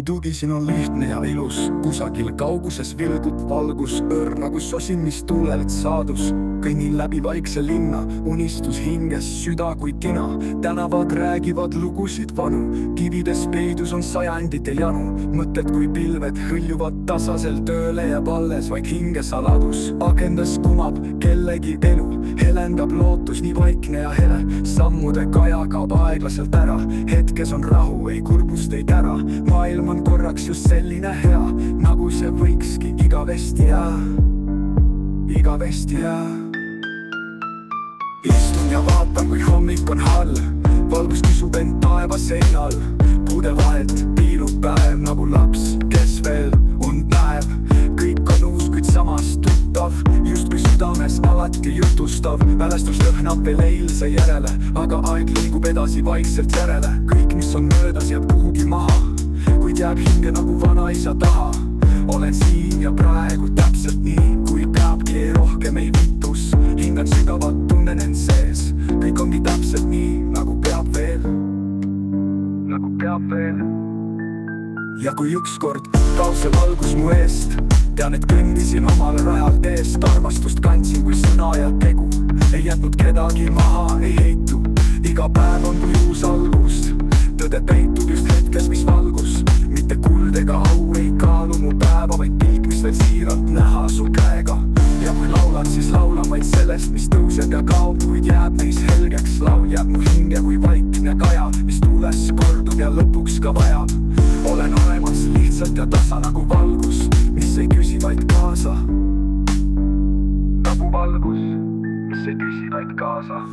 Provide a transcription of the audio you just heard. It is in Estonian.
tugisin on lihtne ja ilus, kusagil kauguses vilgub valgus, õrna kui sosin, mis tuulelt saadus. Kõnnin läbi vaikse linna, unistus hinges, süda kui tina. Tänavad räägivad lugusid vanu, kivides peidus on sajandite janu. Mõtted kui pilved hõljuvad tasasel, tööle jääb alles vaid hingesaladus. Agendas kumab kellegi elu, helendab lootus nii vaikne ja hele. Sammude kaja kaob aeglaselt ära, hetkes on rahu, ei kurbust, ei tära. Maailm on korraks just selline hea, nagu see võikski igavesti jää. Igavesti jää. Istun ja vaatan, kui hommik on hall, valgus kisub end taeva seinal. Puude vahelt piilub päev nagu laps, kes veel und näeb. Kõik on uus, kuid samas tuttav, justkui südames alati jutustav. Mälestus lõhnab veel eilse järele, aga aeg liigub edasi vaikselt järele. Kõik, mis on möödas, jääb kuhugi maha, kuid jääb hinge nagu vanaisa taha. Olen siin ja praegu täpselt nii, kui peabki, rohkem ei vitus. Hingan sügavat, tunnen end sees, kõik ongi täpselt nii, nagu peab veel. Nagu peab veel. Ja kui ükskord kaob see valgus mu eest, tean, et kõndisin omal rajal teest. Armastust kandsin kui sõna ja tegu, ei jätnud kedagi maha, ei heitu. Iga päev on kui uus algus, tõde peitub just hetkes, mis valgus. Mitte kuld ega au ei kaalu mu päeva, vaid pilk, mis veel siiralt näha su käega. Ja kui laulan, siis laulan vaid sellest, mis tõuseb ja kaob, kuid jääb neis helgeks. Laul jääb mu hinge kui vaikne kaja, mis tuules kordub ja lõpuks ka vajab. Olen olemas lihtsalt ja tasa nagu valgus, mis ei küsi vaid kaasa. Nagu valgus, mis ei küsi vaid kaasa.